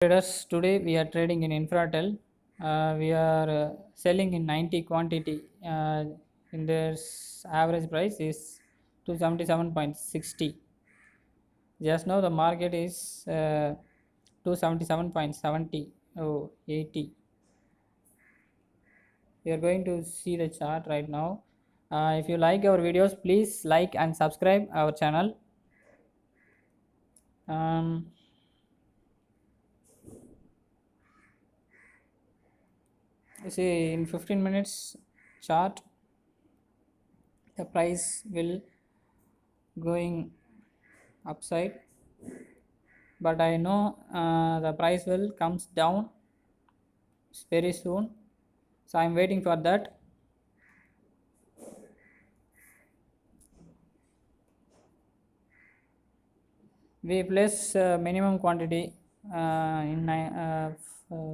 Traders, today we are trading in Infratel. We are selling in 90 quantity. In this average price is 277.60. Just now the market is 277.70. Oh, 80. We are going to see the chart right now. If you like our videos, please like and subscribe our channel. Um, you see, in 15 minutes chart, the price will going upside, but I know the price will comes down very soon, so I'm waiting for that. We place minimum quantity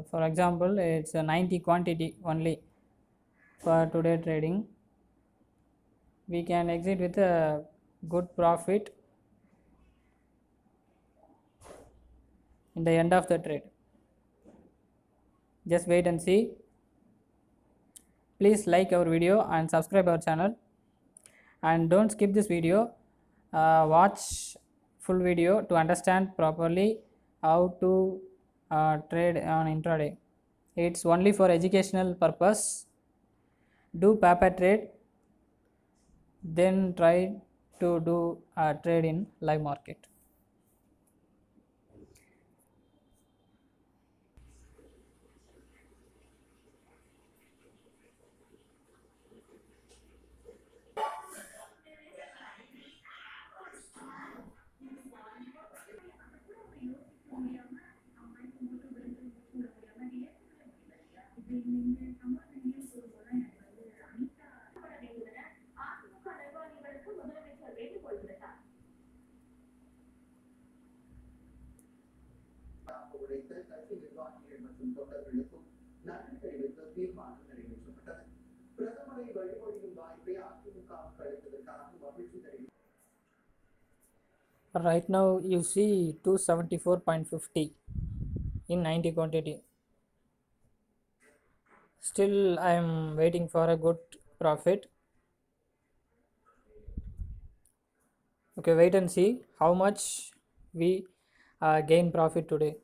for example it's a 90 quantity only for today trading. We can exit with a good profit in the end of the trade. Just wait and see. Please like our video and subscribe our channel, and don't skip this video. Watch full video to understand properly how to trade on intraday. It's only for educational purpose. Do paper trade, then try to do a trade in live market. உடைத்த கட்சி நிர்வாகிகள் மற்றும் தொண்டர்களுக்கும் நன்றி தெரிவித்து தீர்மானம் நிறைவேற்றப்பட்டது. பிரதமரை வழிமொழியும் வாய்ப்பை அதிமுகவுக்கு அளித்ததற்காக மகிழ்ச்சி தெரிவித்தார். Right now you see 274.50 in 90 quantity. Still I am waiting for a good profit. Okay, wait and see how much we gain profit today.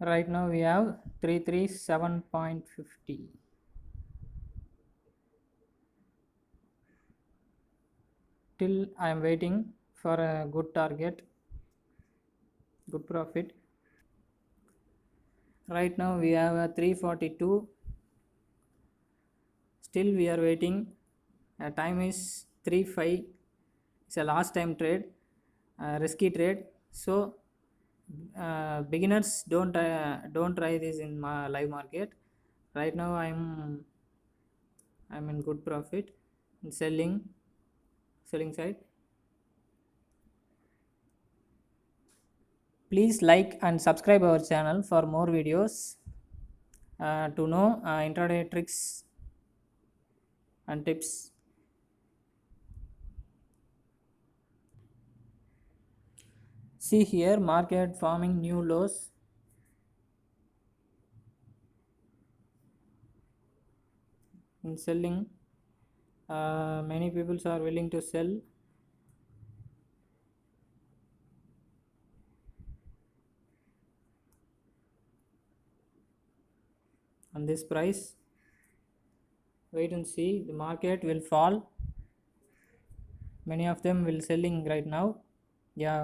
Right now we have 337.50. Till I am waiting for a good target, good profit. Right now we have a 342. Still we are waiting. Time is 3:05. It's a last time trade, risky trade. So beginners don't try this in my live market. Right now I'm in good profit in selling side. Please like and subscribe our channel for more videos to know intraday tricks and tips. See here, market forming new lows. In selling, many people are willing to sell. On this price, wait and see, the market will fall. Many of them will selling right now. Yeah,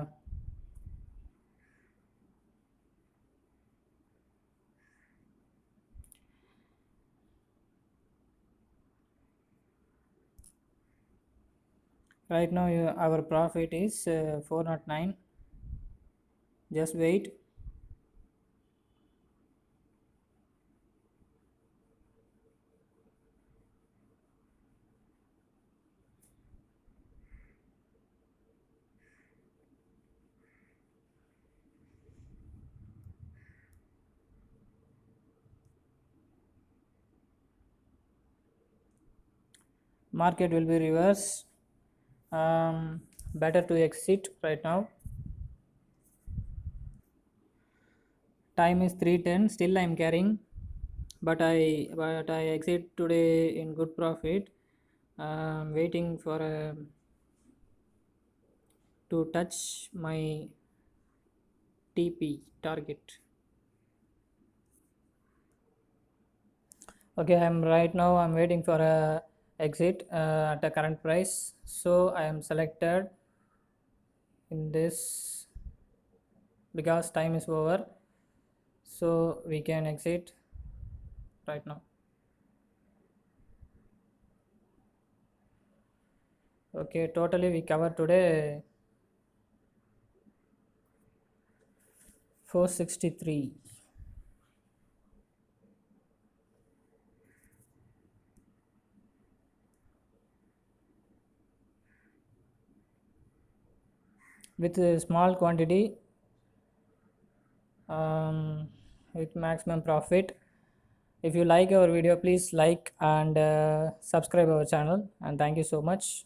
right now our profit is 409. Just wait. Market will be reverse. Better to exit right now. Time is 3:10. Still I'm carrying, but I exit today in good profit. Waiting for to touch my TP target. Okay, I'm waiting for a exit at a current price. So I am selected in this because time is over. So we can exit right now. Okay, totally we cover today 463 with a small quantity, um, with maximum profit. If you like our video, please like and subscribe our channel, and thank you so much.